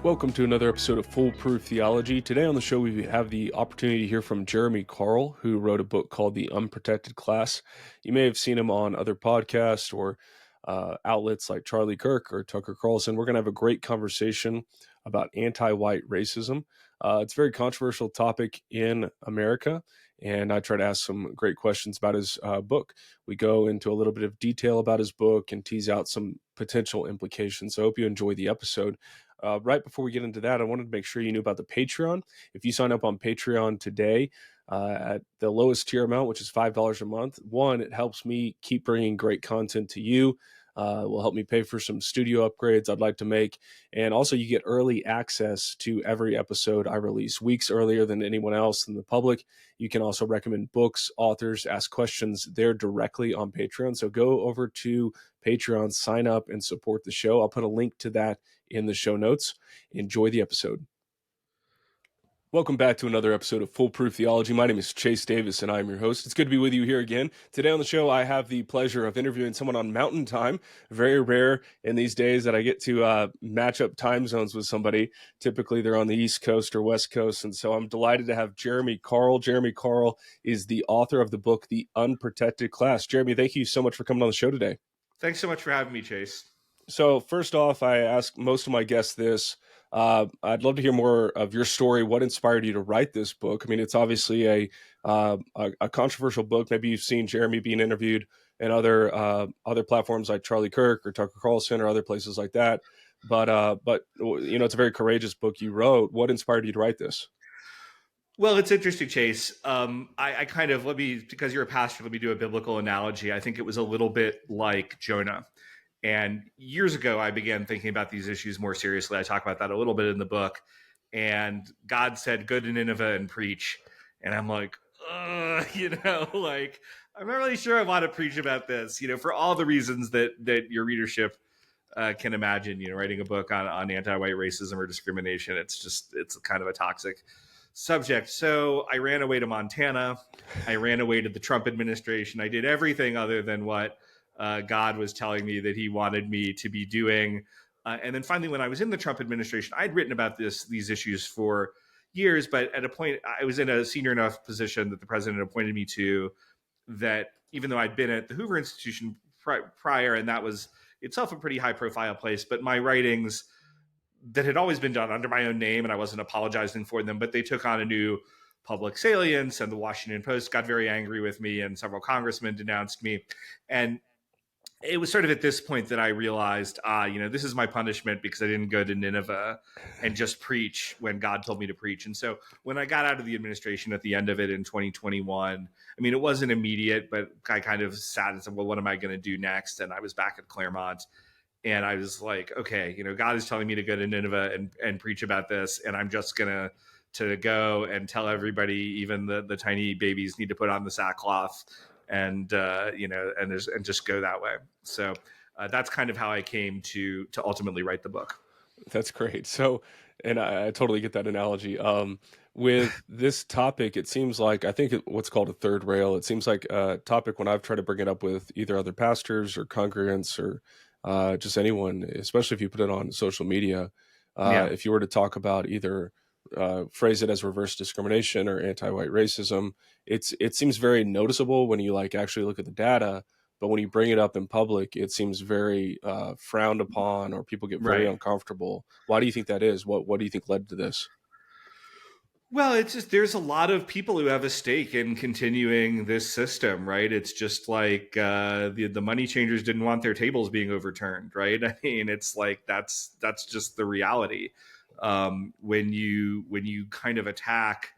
Welcome to another episode of Foolproof Theology. Today on the show, we have the opportunity to hear from Jeremy Carl, who wrote a book called The Unprotected Class. You may have seen him on other podcasts or outlets like Charlie Kirk or Tucker Carlson. We're going to have a great conversation about anti-white racism. It's a very controversial topic in America, and I try to ask some great questions about his book. We go into a little bit of detail about his book and tease out some potential implications. So I hope you enjoy the episode. Right before we get into that, I wanted to make sure you knew about the Patreon. If you sign up on Patreon today at the lowest tier amount, which is $5 a month, one, it helps me keep bringing great content to you. It will help me pay for some studio upgrades I'd like to make. And also you get early access to every episode I release weeks earlier than anyone else in the public. You can also recommend books, authors, ask questions there directly on Patreon. So go over to Patreon, sign up, and support the show. I'll put a link to that in the show notes. Enjoy the episode. Welcome back to another episode of Foolproof Theology. My name is Chase Davis, and I'm your host. It's good to be with you here again. Today on the show, I have the pleasure of interviewing someone on Mountain Time. Very rare in these days that I get to match up time zones with somebody. Typically, they're on the East Coast or West Coast, and so I'm delighted to have Jeremy Carl. Jeremy Carl is the author of the book, The Unprotected Class. Jeremy, thank you so much for coming on the show today. Thanks so much for having me, Chase. So first off, I ask most of my guests this. I'd love to hear more of your story. What inspired you to write this book? I mean, it's obviously a controversial book. Maybe you've seen Jeremy being interviewed in other platforms like Charlie Kirk or Tucker Carlson or other places like that. But you know, it's a very courageous book you wrote. What inspired you to write this? Well, it's interesting, Chase. I kind of, because you're a pastor, let me do a biblical analogy. I think it was a little bit like Jonah. And years ago, I began thinking about these issues more seriously. I talk about that a little bit in the book. And God said, go to Nineveh and preach. And I'm like, I'm not really sure I want to preach about this, for all the reasons that your readership can imagine, writing a book on anti-white racism or discrimination. It's kind of a toxic subject. So I ran away to Montana. I ran away to the Trump administration. I did everything other than what God was telling me that he wanted me to be doing. And then finally, when I was in the Trump administration, I'd written about these issues for years, but at a point, I was in a senior enough position that the president appointed me to that even though I'd been at the Hoover Institution prior, and that was itself a pretty high profile place, but my writings that had always been done under my own name, and I wasn't apologizing for them, but they took on a new public salience, and the Washington Post got very angry with me, and several congressmen denounced me. And it was sort of at this point that I realized, this is my punishment because I didn't go to Nineveh and just preach when God told me to preach. And so when I got out of the administration at the end of it in 2021, I mean, it wasn't immediate, but I kind of sat and said, well, what am I going to do next? And I was back at Claremont. And I was like, okay, God is telling me to go to Nineveh and preach about this. And I'm just going to go and tell everybody, even the tiny babies need to put on the sackcloth and just go that way. So that's kind of how I came to ultimately write the book. That's great. So, and I totally get that analogy. With this topic, it seems like, I think what's called a third rail. It seems like a topic when I've tried to bring it up with either other pastors or congregants or just anyone, especially if you put it on social media, if you were to talk about either phrase it as reverse discrimination or anti-white racism, it seems very noticeable when you actually look at the data, but when you bring it up in public, it seems very frowned upon, or people get very uncomfortable. Why do you think that is? What do you think led to this? Well, it's just, there's a lot of people who have a stake in continuing this system, right? It's just like the money changers didn't want their tables being overturned, right? I mean, it's like that's just the reality. When you kind of attack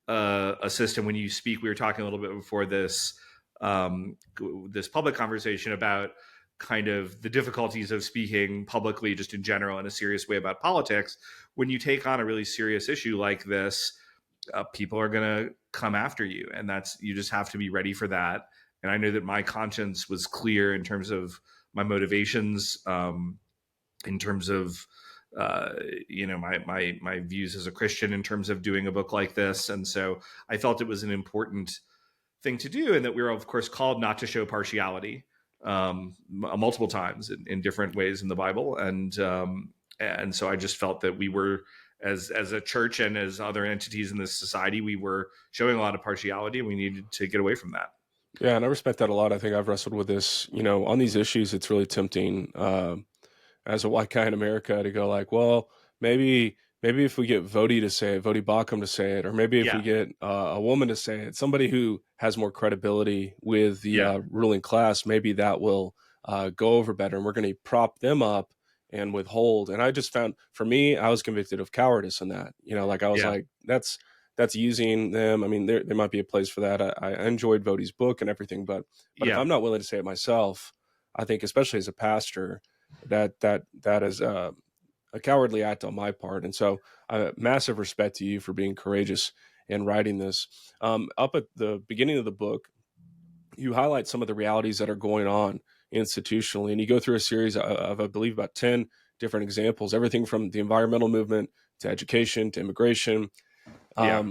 a system, when you speak, we were talking a little bit before this public conversation about kind of the difficulties of speaking publicly, just in general, in a serious way about politics. When you take on a really serious issue like this, people are going to come after you, and you just have to be ready for that. And I know that my conscience was clear in terms of my motivations, in terms of my views as a Christian in terms of doing a book like this. And so I felt it was an important thing to do, and that we were, of course, called not to show partiality multiple times in different ways in the Bible. And And so I just felt that we were, as a church and as other entities in this society, we were showing a lot of partiality, and we needed to get away from that. Yeah, and I respect that a lot. I think I've wrestled with this, on these issues. It's really tempting. As a white guy in America to go like, well, maybe if we get Vody to say it, Vody Bakum to say it, or maybe if Yeah, we get a woman to say it, somebody who has more credibility with the yeah, ruling class, maybe that will go over better, and we're going to prop them up and withhold. And I just found, for me, I was convicted of cowardice in that. Like I was yeah, like, that's using them. I mean, there might be a place for that. I enjoyed Vody's book and everything, but if yeah. I'm not willing to say it myself, I think, especially as a pastor, that is a cowardly act on my part. And so, massive respect to you for being courageous in writing this. Up at the beginning of the book, you highlight some of the realities that are going on institutionally, and you go through a series of I believe, about 10 different examples, everything from the environmental movement to education to immigration. Yeah.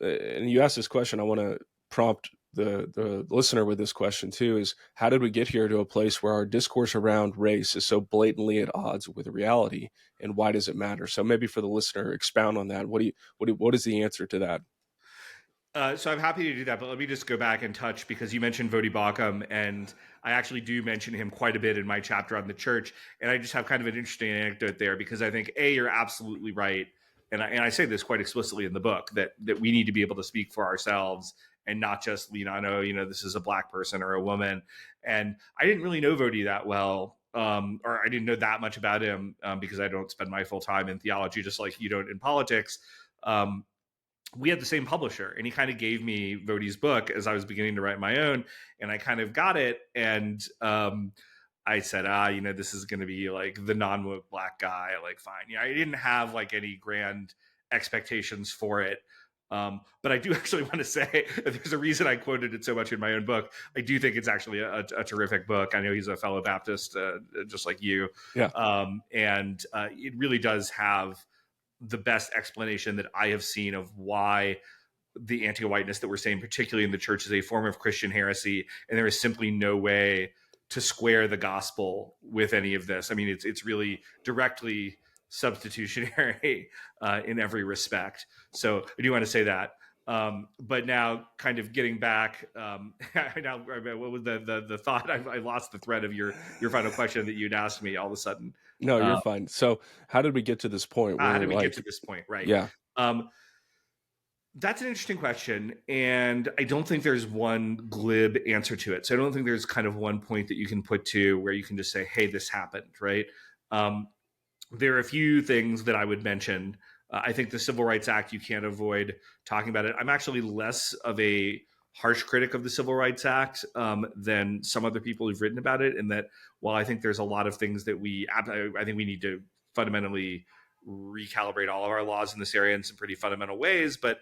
And you asked this question. I want to prompt the listener with this question too: is how did we get here to a place where our discourse around race is so blatantly at odds with reality, and why does it matter? So maybe for the listener, expound on that. What is the answer to that? So I'm happy to do that, but let me just go back and touch, because you mentioned Vody Bakum, and I actually do mention him quite a bit in my chapter on the church, and I just have kind of an interesting anecdote there, because I think you're absolutely right, and I say this quite explicitly in the book, that we need to be able to speak for ourselves and not just lean on, oh, this is a black person or a woman. And I didn't really know Vody that well, or I didn't know that much about him, because I don't spend my full time in theology, just like you don't in politics. Um, we had the same publisher, and he kind of gave me Vody's book as I was beginning to write my own, and I kind of got it, and I said, this is going to be like the non-woke black guy, like fine. I didn't have like any grand expectations for it. But I do actually want to say that there's a reason I quoted it so much in my own book. I do think it's actually a terrific book. I know he's a fellow Baptist, just like you. Yeah. And it really does have the best explanation that I have seen of why the anti-whiteness that we're saying, particularly in the church, is a form of Christian heresy, and there is simply no way to square the gospel with any of this. I mean, it's really directly substitutionary in every respect. So I do want to say that. But now, kind of getting back, now what was the thought? I lost the thread of your final question that you'd asked me all of a sudden. No, you're Uh, fine. So how did we get to this point how where did we get to like, this point? Right. yeah, Um, that's an interesting question. And I don't think there's one glib answer to it. So I don't think there's kind of one point that you can put to where you can just say, hey, this happened, right? Um, there are a few things that I would mention. I think the Civil Rights Act, you can't avoid talking about it. I'm actually less of a harsh critic of the Civil Rights Act than some other people who've written about it. In that, while I think there's a lot of things that I think we need to fundamentally recalibrate all of our laws in this area in some pretty fundamental ways. But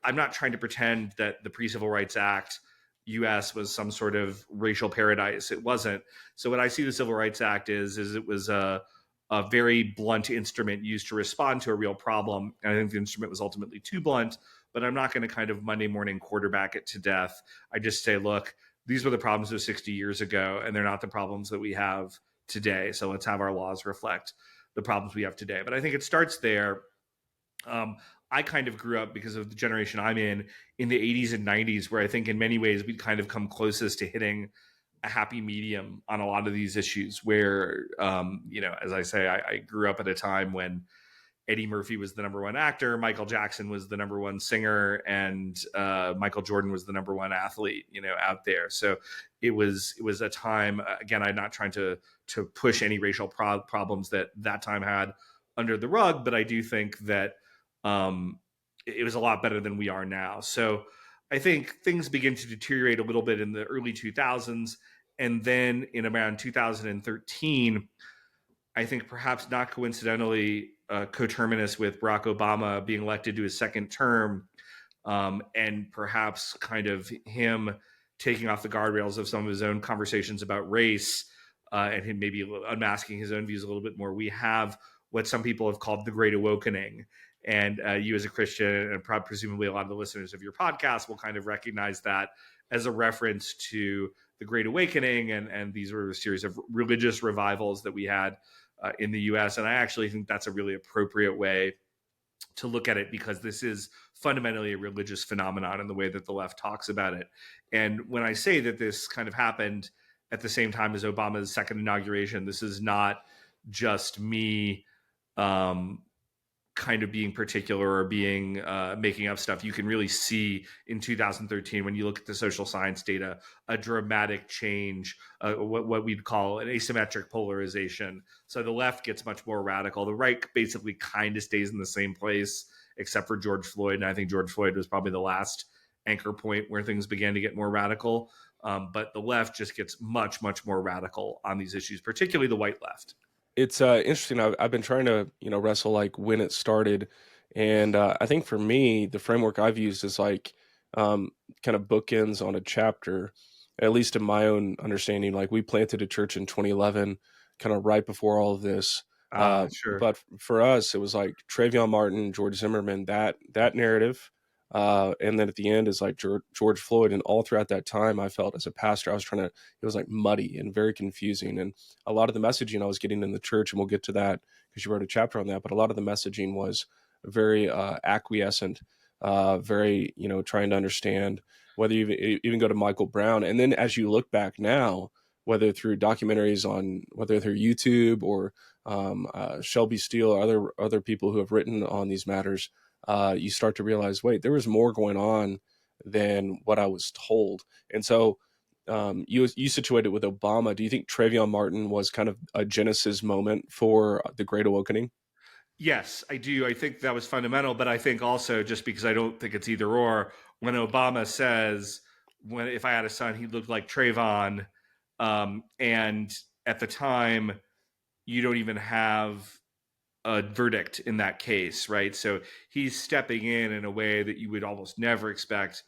I'm not trying to pretend that the pre-Civil Rights Act US was some sort of racial paradise. It wasn't. So what I see the Civil Rights Act is it was a very blunt instrument used to respond to a real problem. And I think the instrument was ultimately too blunt, but I'm not going to kind of Monday morning quarterback it to death. I just say, look, these were the problems of 60 years ago, and they're not the problems that we have today. So let's have our laws reflect the problems we have today. But I think it starts there. I kind of grew up, because of the generation I'm in the 80s and 90s, where I think in many ways we'd kind of come closest to hitting a happy medium on a lot of these issues where, as I say, I grew up at a time when Eddie Murphy was the number one actor, Michael Jackson was the number one singer, and Michael Jordan was the number one athlete, out there. So it was a time. Again, I'm not trying to push any racial problems that time had under the rug, but I do think that it was a lot better than we are now. So I think things begin to deteriorate a little bit in the early 2000s, and then in around 2013. I think perhaps not coincidentally, coterminous with Barack Obama being elected to his second term, and perhaps kind of him taking off the guardrails of some of his own conversations about race, and him maybe unmasking his own views a little bit more. We have what some people have called the Great Awakening. And you, as a Christian, and presumably a lot of the listeners of your podcast, will kind of recognize that as a reference to the Great Awakening, and these were a series of religious revivals that we had in the U.S. And I actually think that's a really appropriate way to look at it, because this is fundamentally a religious phenomenon in the way that the left talks about it. And when I say that this kind of happened at the same time as Obama's second inauguration, this is not just me um, kind of being particular or being making up stuff. You can really see in 2013, when you look at the social science data, a dramatic change, what we'd call an asymmetric polarization. So the left gets much more radical. The right basically kind of stays in the same place, except for George Floyd. And I think George Floyd was probably the last anchor point where things began to get more radical. But the left just gets much, much more radical on these issues, particularly the white left. It's interesting. I've been trying to wrestle like when it started, and I think for me the framework I've used is like um, kind of bookends on a chapter, at least in my own understanding. Like we planted a church in 2011, kind of right before all of this. Sure. But for us, it was like Trayvon Martin, George Zimmerman, that narrative, and then at the end is like George Floyd. And all throughout that time, I felt as a pastor, I was trying to. It was like muddy and very confusing, and a lot of the messaging I was getting in the church, and we'll get to that because you wrote a chapter on that, but a lot of the messaging was very acquiescent, very, trying to understand, whether you even go to Michael Brown. And then as you look back now, whether through documentaries on, whether through YouTube or Shelby Steele or other people who have written on these matters, you start to realize, wait, there was more going on than what I was told. And so you situated with Obama. Do you think Trayvon Martin was kind of a genesis moment for the Great Awakening? Yes, I do. I think that was fundamental, but I think also, just because I don't think it's either or, when Obama says, "When if I had a son, he looked like Trayvon," and at the time, you don't even have a verdict in that case, right? So he's stepping in a way that you would almost never expect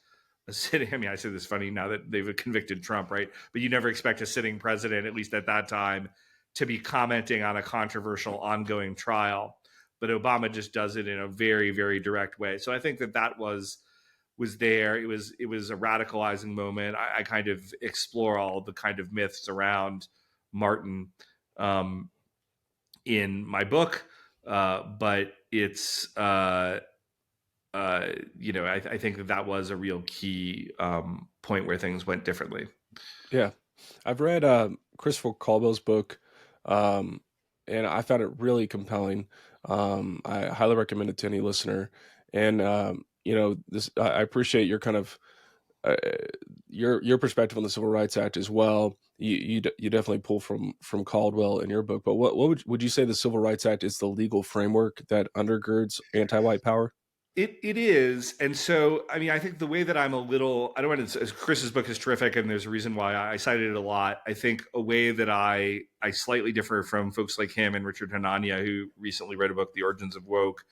a sitting. I mean, I say this funny now that they've convicted Trump, right? But you never expect a sitting president, at least at that time, to be commenting on a controversial ongoing trial. But Obama just does it in a very, very direct way. So I think that was there. It was a radicalizing moment. I kind of explore all the kind of myths around Martin um, in my book, but it's I think that was a real key point where things went differently. Yeah, I've read Christopher Caldwell's book, um, and I found it really compelling. I highly recommend it to any listener. And this I appreciate your kind of uh, your perspective on the Civil Rights Act as well. You definitely pull from Caldwell in your book. But what would you say the Civil Rights Act is the legal framework that undergirds anti-white power? It is, and so I mean, I think the way that I'm a little, I don't want to. Chris's book is terrific, and there's a reason why I cited it a lot. I think a way that I slightly differ from folks like him and Richard Hanania, who recently wrote a book, The Origins of Woke,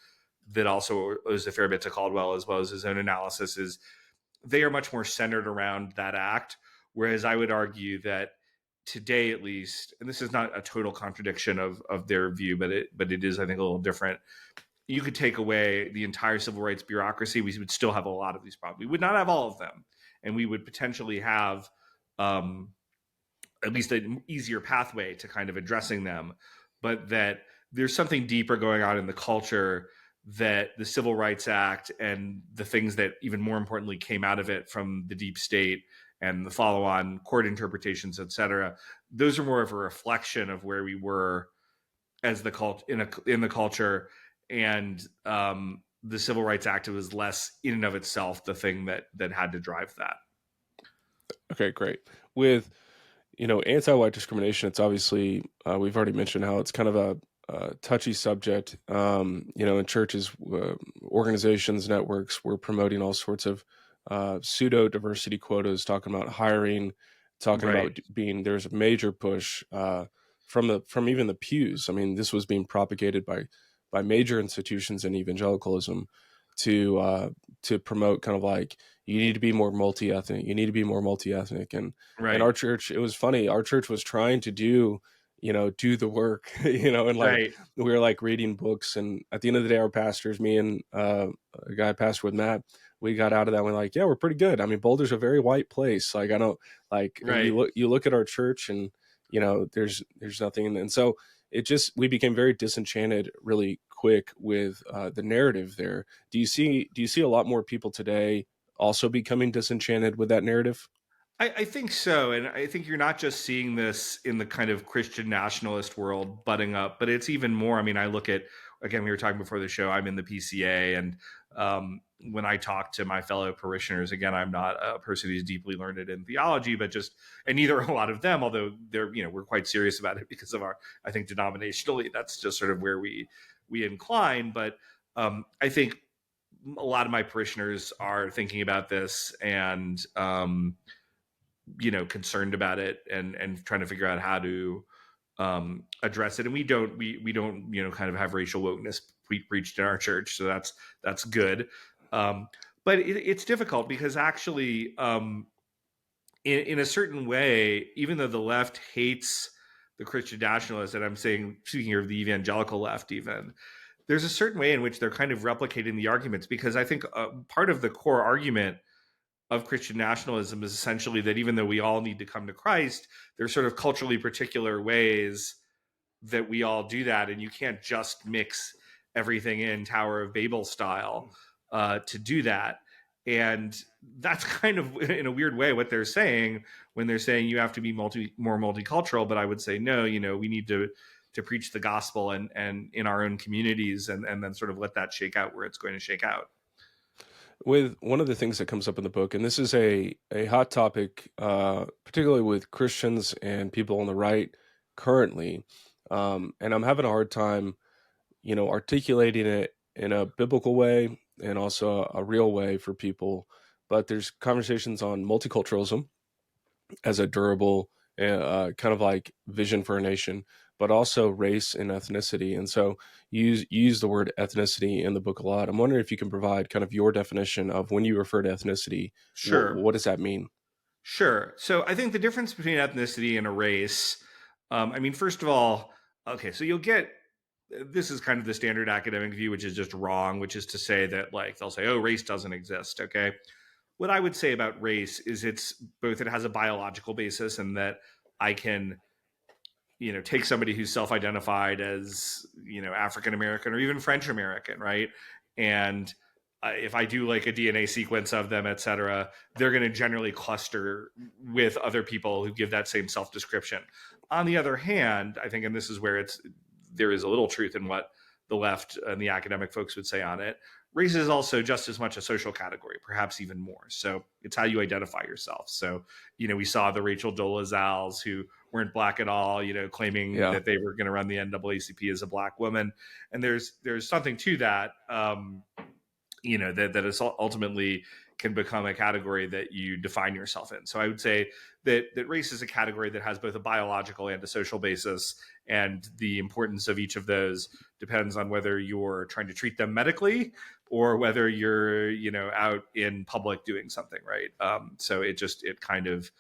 that also owes a fair bit to Caldwell as well as his own analysis, is they are much more centered around that act. Whereas I would argue that today, at least, and this is not a total contradiction of their view, but it is, I think, a little different. You could take away the entire civil rights bureaucracy, we would still have a lot of these problems. We would not have all of them, and we would potentially have um, at least an easier pathway to kind of addressing them. But that there's something deeper going on in the culture, that the Civil Rights Act and the things that even more importantly came out of it from the deep state and the follow-on court interpretations, et cetera, those are more of a reflection of where we were as the cult in the culture, and the Civil Rights Act was less in and of itself the thing that had to drive that. Okay, great. With anti-white discrimination, it's obviously we've already mentioned how it's kind of a touchy subject. In churches, organizations, networks, we're promoting all sorts of pseudo diversity quotas, talking about hiring, talking Right, about being. There's a major push from even the pews. I mean, this was being propagated by major institutions in evangelicalism to promote kind of like, you need to be more multi-ethnic, you need to be more multi-ethnic. And right, our church, it was funny, our church was trying to do the work, and like right, we were like reading books. And at the end of the day, our pastors, me and a guy I pastor with, Matt, we got out of that and we're like, yeah, we're pretty good. I mean, Boulder's a very white place. Like, I don't, like, right. you look at our church and there's nothing. And so we became very disenchanted really quick with the narrative there. Do you see a lot more people today also becoming disenchanted with that narrative? I think so. And I think you're not just seeing this in the kind of Christian nationalist world butting up, but it's even more. I mean, I look at, again, we were talking before the show, I'm in the PCA. And when I talk to my fellow parishioners, again, I'm not a person who's deeply learned in theology, but just, and neither are a lot of them, although they're, we're quite serious about it because of our, I think denominationally, that's just sort of where we incline. But I think a lot of my parishioners are thinking about this and, concerned about it and trying to figure out how to address it. And we don't kind of have racial wokeness preached in our church, so that's good. Um, but it's difficult because actually, in a certain way, even though the left hates the Christian nationalists, and I'm saying, speaking of the evangelical left, even there's a certain way in which they're kind of replicating the arguments, because I think part of the core argument of Christian nationalism is essentially that even though we all need to come to Christ, there's sort of culturally particular ways that we all do that, and you can't just mix everything in Tower of Babel style to do that. And that's kind of, in a weird way, what they're saying when they're saying you have to be more multicultural. But I would say no. We need to preach the gospel and in our own communities, and then sort of let that shake out where it's going to shake out. With one of the things that comes up in the book, and this is a hot topic, particularly with Christians and people on the right currently, and I'm having a hard time, articulating it in a biblical way and also a real way for people. But there's conversations on multiculturalism as a durable kind of like vision for a nation, but also race and ethnicity. And so you use the word ethnicity in the book a lot. I'm wondering if you can provide kind of your definition of when you refer to ethnicity, Sure. what does that mean? Sure. So I think the difference between ethnicity and a race, I mean, first of all, okay, so you'll get, this is kind of the standard academic view, which is just wrong, which is to say that, like, they'll say, oh, race doesn't exist. Okay. What I would say about race is it's both, it has a biological basis, and that I can, take somebody who's self-identified as, African American or even French American, right? And if I do like a DNA sequence of them, et cetera, they're going to generally cluster with other people who give that same self-description. On the other hand, I think, and this is where there is a little truth in what the left and the academic folks would say on it. Race is also just as much a social category, perhaps even more. So it's how you identify yourself. So, we saw the Rachel Dolezals who weren't black at all, claiming Yeah. that they were going to run the NAACP as a black woman. And there's something to that. That is ultimately can become a category that you define yourself in. So I would say that race is a category that has both a biological and a social basis, and the importance of each of those depends on whether you're trying to treat them medically or whether you're out in public doing something, right? So it kind of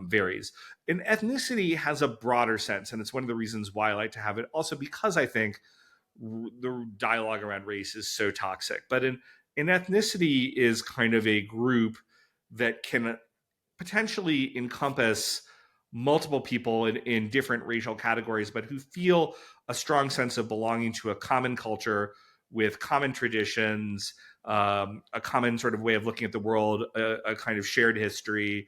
varies. And ethnicity has a broader sense, and it's one of the reasons why I like to have it. Also, because I think the dialogue around race is so toxic. But in ethnicity is kind of a group that can potentially encompass multiple people in different racial categories, but who feel a strong sense of belonging to a common culture with common traditions, a common sort of way of looking at the world, a kind of shared history.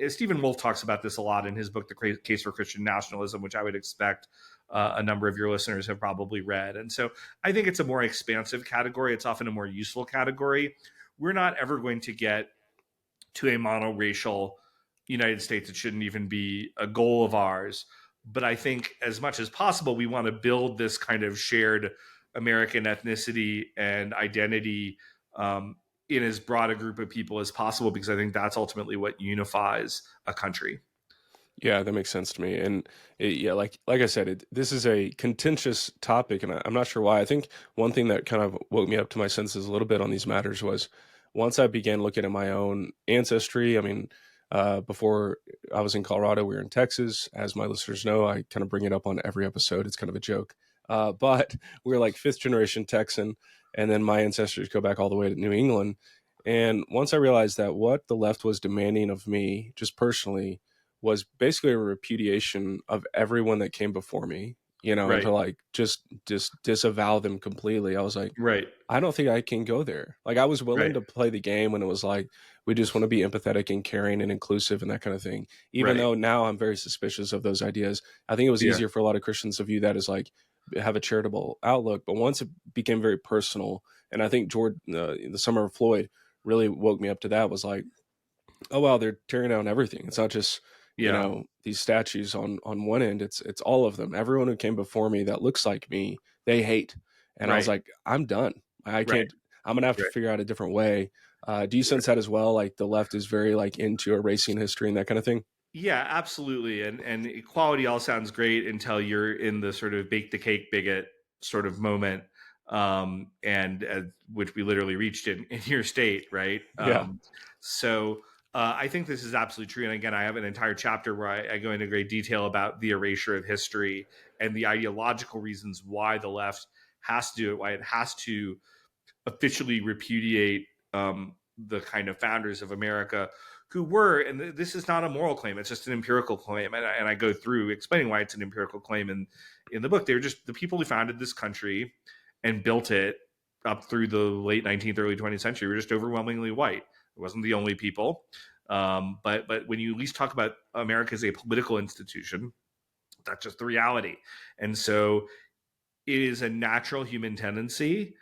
Stephen Wolfe talks about this a lot in his book, The Case for Christian Nationalism, which I would expect a number of your listeners have probably read. And so I think it's a more expansive category. It's often a more useful category. We're not ever going to get to a monoracial United States. It shouldn't even be a goal of ours. But I think as much as possible, we want to build this kind of shared American ethnicity and identity in as broad a group of people as possible, because I think that's ultimately what unifies a country. Yeah, that makes sense to me. And yeah, like I said, this is a contentious topic, and I'm not sure why. I think one thing that kind of woke me up to my senses a little bit on these matters was once I began looking at my own ancestry. I mean, before I was in Colorado, we were in Texas. As my listeners know, I kind of bring it up on every episode. It's kind of a joke. But we're like fifth generation Texan, and then my ancestors go back all the way to New England. And once I realized that what the left was demanding of me, just personally, was basically a repudiation of everyone that came before me, and Right. to like just disavow them completely. I was like, Right. I don't think I can go there. Like I was willing Right. to play the game when it was like we just want to be empathetic and caring and inclusive and that kind of thing. Even Right. though now I'm very suspicious of those ideas. I think it was Yeah. easier for a lot of Christians to view that as like have a charitable outlook. But once it became very personal, and I think George, the Summer of Floyd, really woke me up to that. Was like, oh wow, they're tearing down everything. It's not just Yeah. these statues on one end. It's all of them. Everyone who came before me that looks like me, they hate. And I was Right. like, I'm done. I Right. can't. I'm gonna have to Right. figure out a different way. Do you sense that as well? Like the left is very like into erasing history and that kind of thing. Yeah, absolutely. And equality all sounds great until you're in the sort of bake the cake bigot sort of moment, and which we literally reached in your state, right? Yeah. So I think this is absolutely true. And again, I have an entire chapter where I go into great detail about the erasure of history and the ideological reasons why the left has to do it, why it has to officially repudiate the kind of founders of America who were, and this is not a moral claim, it's just an empirical claim. And I go through explaining why it's an empirical claim in the book. They were just the people who founded this country and built it up through the late 19th, early 20th century were just overwhelmingly white. It wasn't the only people. But when you at least talk about America as a political institution, that's just the reality. And so it is a natural human tendency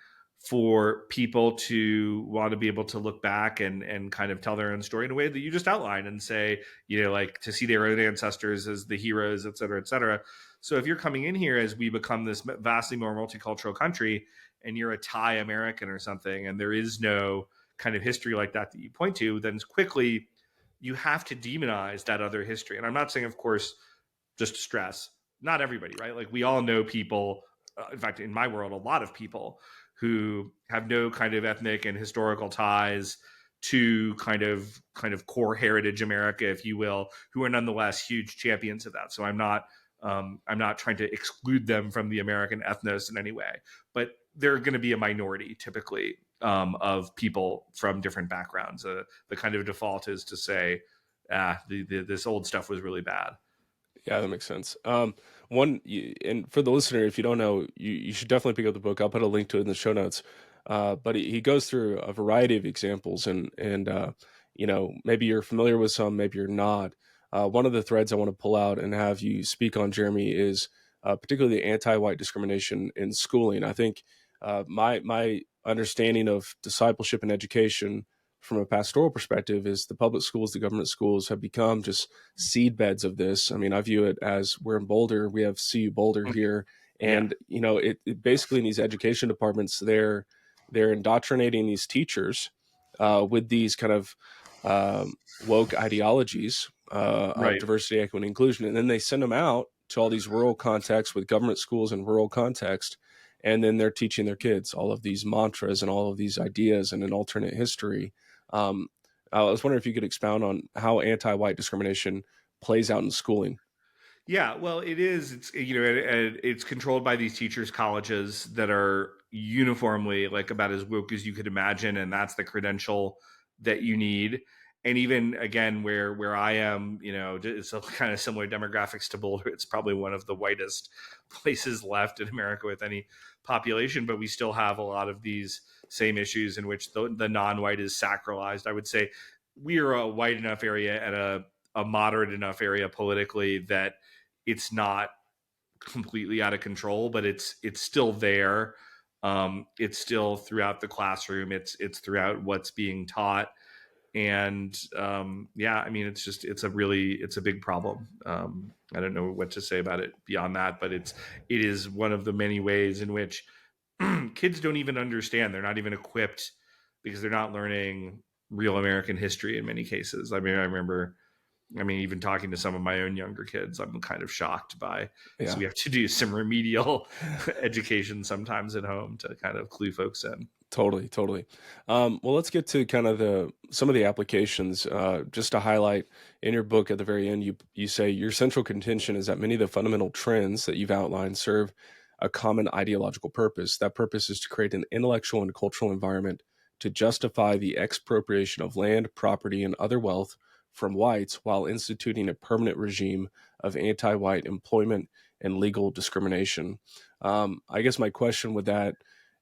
for people to want to be able to look back and kind of tell their own story in a way that you just outlined and say, like to see their own ancestors as the heroes, et cetera, et cetera. So if you're coming in here as we become this vastly more multicultural country and you're a Thai American or something, and there is no kind of history like that you point to, then quickly you have to demonize that other history. And I'm not saying, of course, just to stress, not everybody, right? Like we all know people, in fact, in my world, a lot of people who have no kind of ethnic and historical ties to kind of core heritage America, if you will, who are nonetheless huge champions of that. So I'm not trying to exclude them from the American ethnos in any way, but they're going to be a minority typically of people from different backgrounds. The kind of default is to say, this old stuff was really bad. Yeah, that makes sense. And for the listener, if you don't know, you should definitely pick up the book. I'll put a link to it in the show notes. But he goes through a variety of examples, and maybe you're familiar with some, maybe you're not. One of the threads I want to pull out and have you speak on, Jeremy, is particularly anti-white discrimination in schooling. I think my understanding of discipleship and education from a pastoral perspective is the public schools, the government schools have become just seed beds of this. I mean, I view it as we're in Boulder, we have CU Boulder here, Yeah. and it basically in these education departments, they're indoctrinating these teachers with these kind of woke ideologies of Right. diversity, equity, and inclusion, and then they send them out to all these rural contexts with government schools in rural context, and then they're teaching their kids all of these mantras and all of these ideas and an alternate history. um, I was wondering if you could expound on how anti-white discrimination plays out in schooling. Yeah, well, it is. It's it's controlled by these teachers' colleges that are uniformly like about as woke as you could imagine, and that's the credential that you need. And even again, where I am, it's a kind of similar demographics to Boulder. It's probably one of the whitest places left in America with any population, but we still have a lot of these same issues in which the non-white is sacralized. I would say we are a white enough area and a moderate enough area politically that it's not completely out of control, but it's still there. It's still throughout the classroom. It's throughout what's being taught, and yeah, I mean, it's a big problem. I don't know what to say about it beyond that, but it is one of the many ways in which kids don't even understand. They're not even equipped because they're not learning real American history in many cases. I mean, even talking to some of my own younger kids, I'm kind of shocked by. So Yeah. we have to do some remedial education sometimes at home to kind of clue folks in. Totally, totally. Well, let's get to kind of some of the applications. Just to highlight in your book at the very end, you say your central contention is that many of the fundamental trends that you've outlined serve a common ideological purpose. That purpose is to create an intellectual and cultural environment to justify the expropriation of land, property, and other wealth from whites while instituting a permanent regime of anti-white employment and legal discrimination. I guess my question with that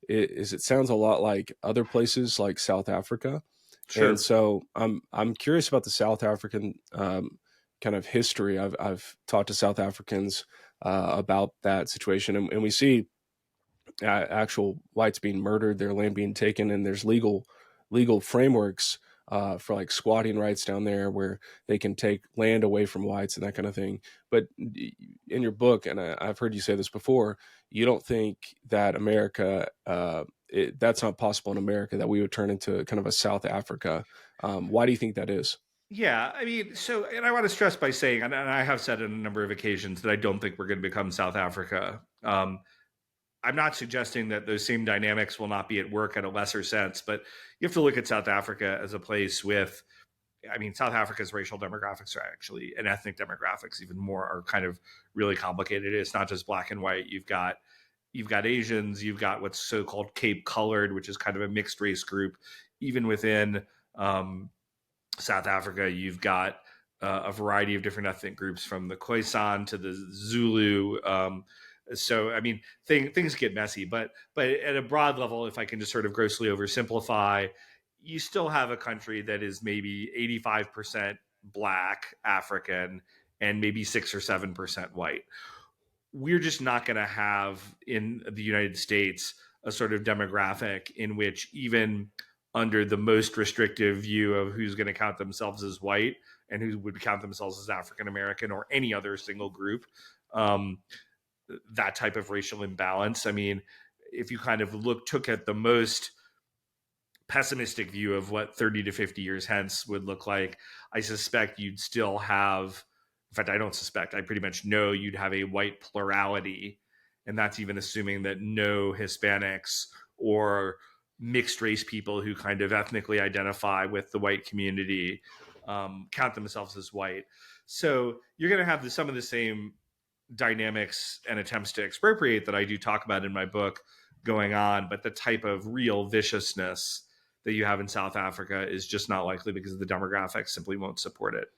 is it sounds a lot like other places like South Africa. And Sure. so I'm curious about the South African kind of history. I've talked to South Africans about that situation, and we see actual whites being murdered, their land being taken, and there's legal frameworks for like squatting rights down there where they can take land away from whites and that kind of thing. But in your book, and I've heard you say this before, you don't think that America that's not possible in America, that we would turn into kind of a South Africa. Why do you think that is? Yeah, I mean, so, and I want to stress by saying, and I have said on a number of occasions that I don't think we're going to become South Africa. I'm not suggesting that those same dynamics will not be at work at a lesser sense, but you have to look at South Africa as a place with, I mean, South Africa's racial demographics are actually, and ethnic demographics even more, are kind of really complicated. It's not just black and white. You've got Asians, you've got what's so-called Cape Colored, which is kind of a mixed race group. Even within um, South Africa, you've got a variety of different ethnic groups, from the Khoisan to the Zulu. So, I mean, things get messy, but at a broad level, if I can just sort of grossly oversimplify, you still have a country that is maybe 85% Black, African, and maybe 6 or 7% white. We're just not going to have in the United States a sort of demographic in which, even under the most restrictive view of who's going to count themselves as white and who would count themselves as African American or any other single group, um, that type of racial imbalance. I mean, if you kind of took at the most pessimistic view of what 30 to 50 years hence would look like, I suspect you'd still have, in fact, I don't suspect, I pretty much know you'd have a white plurality. And that's even assuming that no Hispanics or mixed race people who kind of ethnically identify with the white community count themselves as white. So you're going to have some of the same dynamics and attempts to expropriate that I do talk about in my book going on, but the type of real viciousness that you have in South Africa is just not likely because the demographics simply won't support it.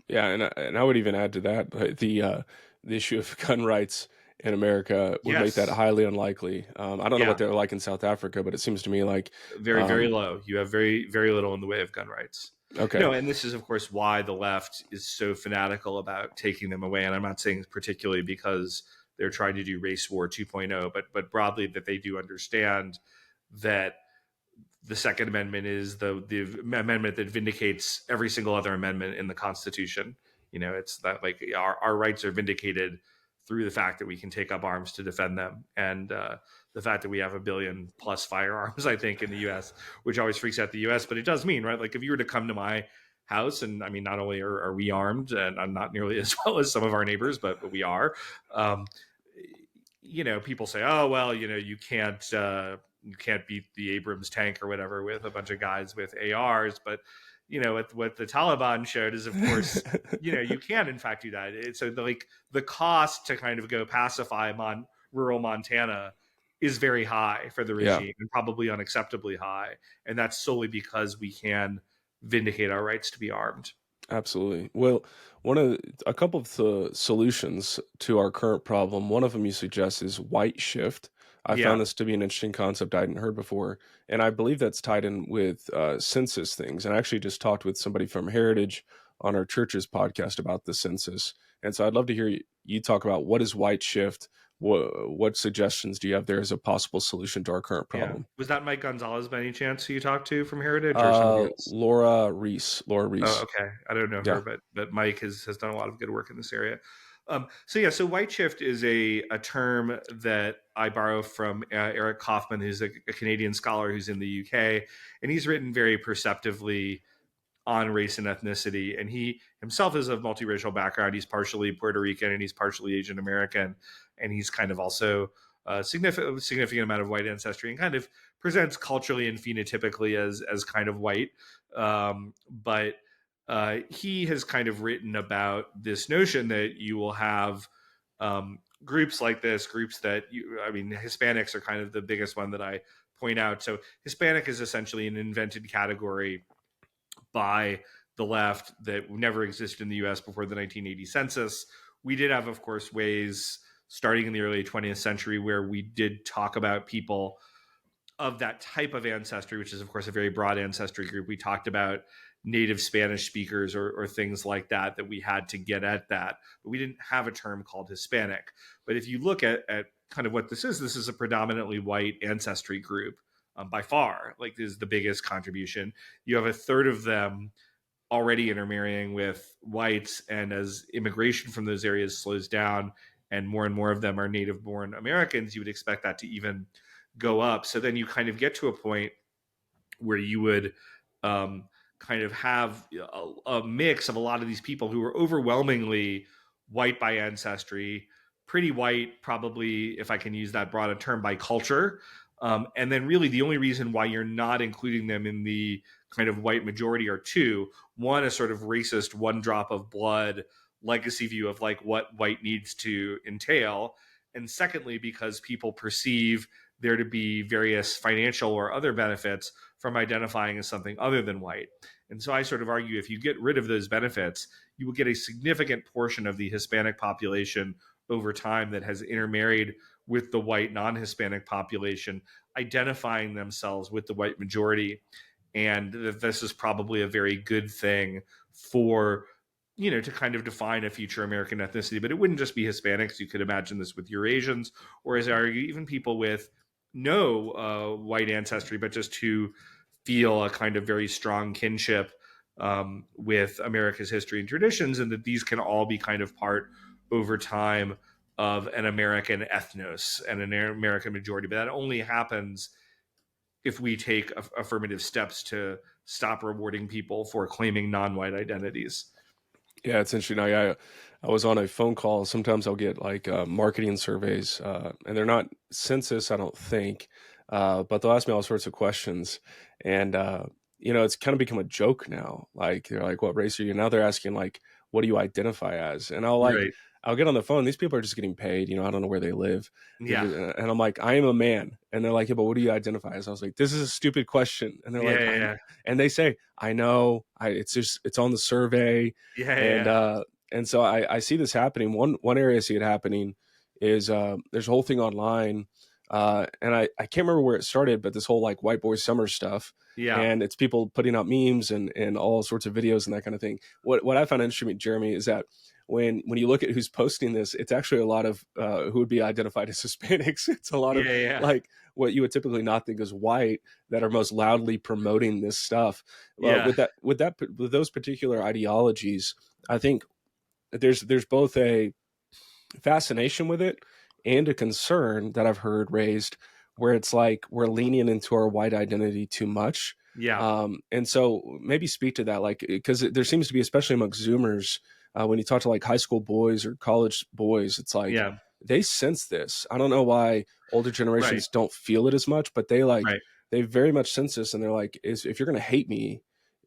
Yeah, and I would even add to that, but the issue of gun rights in America would make that Yes. highly unlikely. I don't know what Yeah. they're like in South Africa, but it seems to me like, Very, very um, low. You have very, very little in the way of gun rights. okay, And this is, of course, why the left is so fanatical about taking them away. And I'm not saying particularly because they're trying to do race war 2.0, but broadly that they do understand that the Second Amendment is the amendment that vindicates every single other amendment in the Constitution. It's that, like, our rights are vindicated through the fact that we can take up arms to defend them, and the fact that we have a billion plus firearms, I think, in the U.S., which always freaks out the U.S. But it does mean, right? Like, if you were to come to my house, and I mean, not only are we armed, and I'm not nearly as well as some of our neighbors, but we are. Um, People say, "Oh, well, you can't beat the Abrams tank or whatever with a bunch of guys with ARs." But what the Taliban showed is, of course, you can in fact do that. So the cost to kind of go pacify rural Montana is very high for the yeah. regime, and probably unacceptably high, and that's solely because we can vindicate our rights to be armed. Absolutely. Well, a couple of the solutions to our current problem, one of them you suggest is white shift. I found Yeah, this to be an interesting concept I hadn't heard before, and I believe that's tied in with census things. And I actually just talked with somebody from Heritage on our church's podcast about the census, and so I'd love to hear you talk about what is white shift. What suggestions do you have there as a possible solution to our current yeah. problem? Was that Mike Gonzalez by any chance who you talked to from Heritage, or somebody else? Laura Oh, Reese. okay. I don't know her, Yeah. but Mike has done a lot of good work in this area. So yeah, so white shift is a term that I borrow from Eric Kaufman, who's a Canadian scholar who's in the UK, and he's written very perceptively on race and ethnicity. And he himself is of multiracial background. He's partially Puerto Rican and he's partially Asian American, and he's kind of also a significant amount of white ancestry, and kind of presents culturally and phenotypically as kind of white. But he has kind of written about this notion that you will have groups like this, groups that I mean, Hispanics are kind of the biggest one that I point out. So Hispanic is essentially an invented category by the left that never existed in the US before the 1980 census. We did have, of course, ways starting in the early 20th century where we did talk about people of that type of ancestry, which is, of course, a very broad ancestry group. We talked about native Spanish speakers or things like that, that we had to get at that. But we didn't have a term called Hispanic. But if you look at kind of what this is a predominantly white ancestry group by far. Like, this is the biggest contribution. You have a third of them already intermarrying with whites. And as immigration from those areas slows down and more of them are native born Americans, you would expect that to even go up. So then you kind of get to a point where you would kind of have a mix of a lot of these people who are overwhelmingly white by ancestry, pretty white, probably, if I can use that broad a term, by culture. And then really the only reason why you're not including them in the kind of white majority are two. One, a sort of racist one drop of blood legacy view of like what white needs to entail. And secondly, because people perceive there to be various financial or other benefits from identifying as something other than white. And so I sort of argue if you get rid of those benefits, you will get a significant portion of the Hispanic population over time that has intermarried with the white non-Hispanic population, identifying themselves with the white majority. And this is probably a very good thing for, to kind of define a future American ethnicity. But it wouldn't just be Hispanics. You could imagine this with Eurasians, or as I argue, even people with no white ancestry, but just who feel a kind of very strong kinship with America's history and traditions, and that these can all be kind of part over time of an American ethnos and an American majority. But that only happens if we take affirmative steps to stop rewarding people for claiming non-white identities. Yeah, it's interesting. I was on a phone call. Sometimes I'll get like marketing surveys, and they're not census, I don't think, but they'll ask me all sorts of questions, and it's kind of become a joke now. Like they're like, "What race are you?" Now they're asking like, "What do you identify as?" And Right. I'll get on the phone. These people are just getting paid. I don't know where they live, Yeah. and I'm like, "I am a man," and they're like, "Yeah, but what do you identify as?" I was like, "This is a stupid question," and they're Yeah. like, Yeah. "I," Yeah. and they say, "I know. It's on the survey." Yeah. and Yeah. uh and so I see this happening. One area I see it happening is there's a whole thing online, and I can't remember where it started, but this whole like white boy summer stuff, Yeah. and it's people putting out memes and all sorts of videos and that kind of thing. What I found interesting, Jeremy, is that when you look at who's posting this, it's actually a lot of who would be identified as Hispanics. It's a lot of Yeah. Yeah. like what you would typically not think is white that are most loudly promoting this stuff. Yeah. With those particular ideologies, I think there's both a fascination with it and a concern that I've heard raised where it's like we're leaning into our white identity too much. Yeah. And so maybe speak to that, like, because there seems to be, especially amongst Zoomers, when you talk to like high school boys or college boys, it's like Yeah. they sense this. I don't know why older Right. generations don't feel it as much, but Right. they very much sense this, and they're like, if you're going to hate me,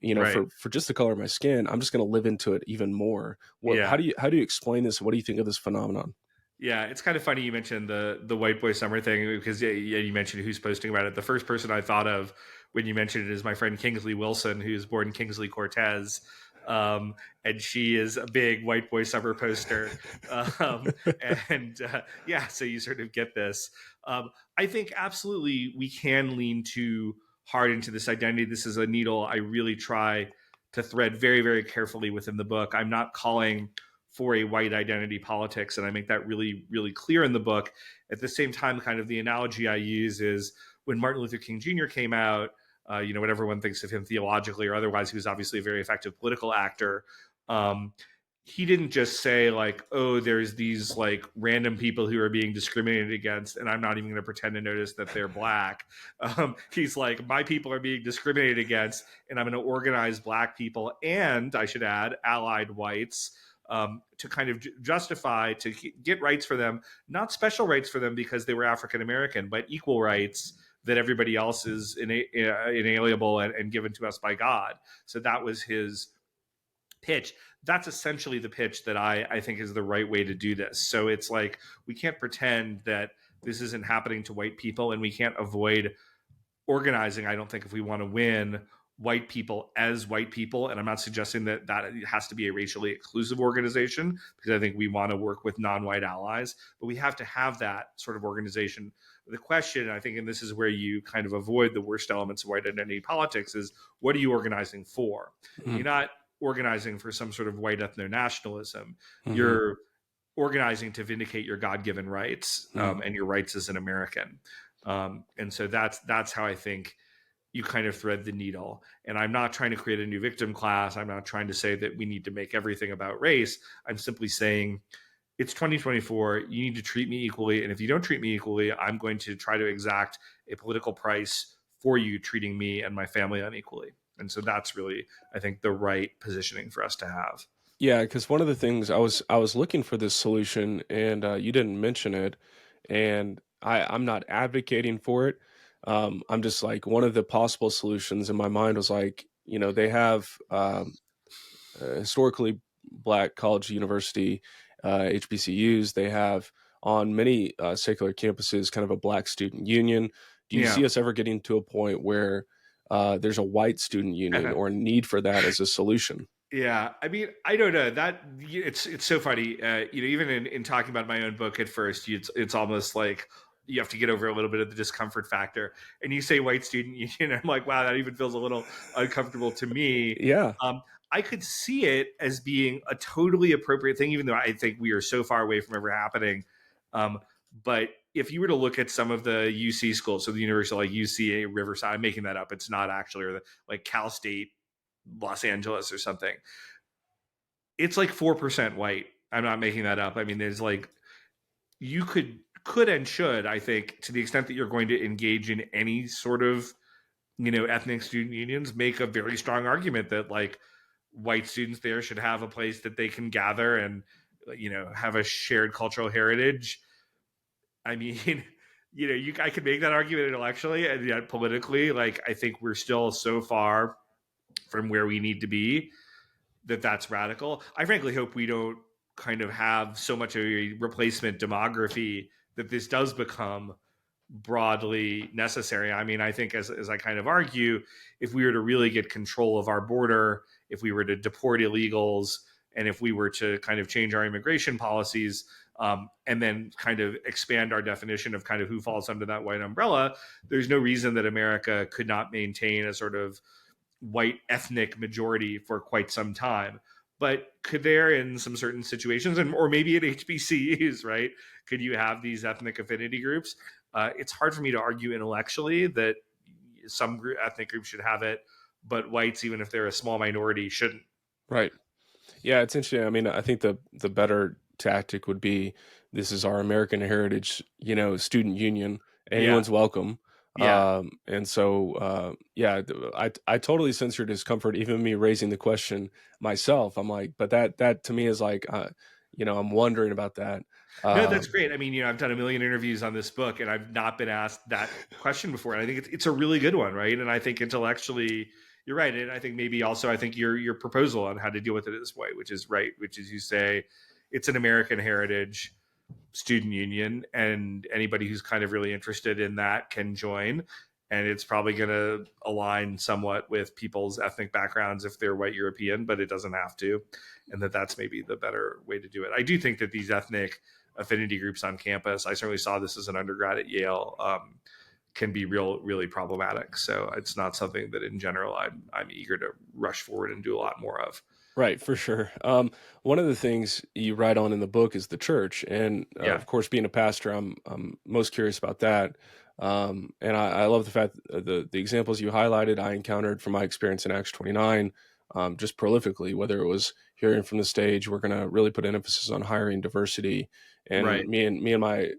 Right. for just the color of my skin, I'm just going to live into it even more. Yeah. How do you explain this? What do you think of this phenomenon? Yeah, it's kind of funny you mentioned the white boy summer thing, because yeah, you mentioned who's posting about it. The first person I thought of when you mentioned it is my friend Kingsley Wilson, who's born Kingsley Cortez, and she is a big white boy summer poster. Um, yeah, so you sort of get this. I think absolutely we can lean too hard into this identity. This is a needle I really try to thread very, very carefully within the book. I'm not calling for a white identity politics, and I make that really, really clear in the book. At the same time, kind of the analogy I use is when Martin Luther King Jr. came out, what everyone thinks of him theologically or otherwise, he was obviously a very effective political actor. He didn't just say like, oh, there's these like random people who are being discriminated against, and I'm not even going to pretend to notice that they're black. He's like, my people are being discriminated against, and I'm going to organize black people, and I should add allied whites, to kind of justify, to get rights for them, not special rights for them because they were African American, but equal rights that everybody else is inalienable and given to us by God. So that was his pitch. That's essentially the pitch that I think is the right way to do this. So it's like we can't pretend that this isn't happening to white people, and we can't avoid organizing, I don't think, if we want to win white people as white people. And I'm not suggesting that that has to be a racially exclusive organization, because I think we want to work with non-white allies, but we have to have that sort of organization. The question, I think, and this is where you kind of avoid the worst elements of white identity politics, is what are you organizing for? Mm-hmm. You're not organizing for some sort of white ethno-nationalism. Mm-hmm. You're organizing to vindicate your God-given rights, and your rights as an American. And so that's how I think you kind of thread the needle. And I'm not trying to create a new victim class. I'm not trying to say that we need to make everything about race. I'm simply saying it's 2024. You need to treat me equally. And if you don't treat me equally, I'm going to try to exact a political price for you treating me and my family unequally. And so that's really, I think, the right positioning for us to have. Yeah, because one of the things I was looking for this solution, and you didn't mention it, and I'm not advocating for it. I'm just like one of the possible solutions in my mind was like, they have historically black college university HBCUs. They have on many secular campuses kind of a black student union. Do you Yeah. see us ever getting to a point where there's a white student union or a need for that as a solution? Yeah, I mean, I don't know that it's so funny. Even in talking about my own book at first, it's almost like you have to get over a little bit of the discomfort factor. And you say white student union, I'm like, wow, that even feels a little uncomfortable to me. Yeah. I could see it as being a totally appropriate thing, even though I think we are so far away from ever happening. Um, but if you were to look at some of the UC schools, so the university like UCA Riverside, I'm making that up. It's not actually, or like Cal State Los Angeles or something, it's like 4% white. I'm not making that up. I mean, there's like, you could and should, I think, to the extent that you're going to engage in any sort of, ethnic student unions, make a very strong argument that like white students there should have a place that they can gather and, have a shared cultural heritage. I mean, I could make that argument intellectually, and yet politically, like, I think we're still so far from where we need to be that that's radical. I frankly hope we don't kind of have so much of a replacement demography that this does become broadly necessary. I mean, I think as I kind of argue, if we were to really get control of our border, if we were to deport illegals, and if we were to kind of change our immigration policies, and then kind of expand our definition of kind of who falls under that white umbrella, there's no reason that America could not maintain a sort of white ethnic majority for quite some time. But could there, in some certain situations, and or maybe at HBCUs, right? Could you have these ethnic affinity groups? It's hard for me to argue intellectually that some ethnic groups should have it, but whites, even if they're a small minority, shouldn't. Right. Yeah, it's interesting. I mean, I think the better tactic would be this is our American Heritage, student union. Yeah, Anyone's welcome. yeah. And so, yeah, I totally sense your discomfort. Even me raising the question myself, I'm like, but that to me is like, I'm wondering about that. No, that's Um, great. I mean, I've done a million interviews on this book, and I've not been asked that question before. And I think it's a really good one, right? And I think intellectually, you're right. And I think maybe also, I think your proposal on how to deal with it this way, which is right, which is you say it's an American heritage student union, and anybody who's kind of really interested in that can join. And it's probably going to align somewhat with people's ethnic backgrounds if they're white European, but it doesn't have to. And that's maybe the better way to do it. I do think that these ethnic affinity groups on campus, I certainly saw this as an undergrad at Yale, can be really problematic. So it's not something that in general I'm eager to rush forward and do a lot more of. Right, for sure. One of the things you write on in the book is the church, and Yeah, of course, being a pastor, I'm most curious about that. And I love the fact the examples you highlighted I encountered from my experience in Acts 29, just prolifically. Whether it was hearing from the stage, we're going to really put an emphasis on hiring diversity, and right. me and my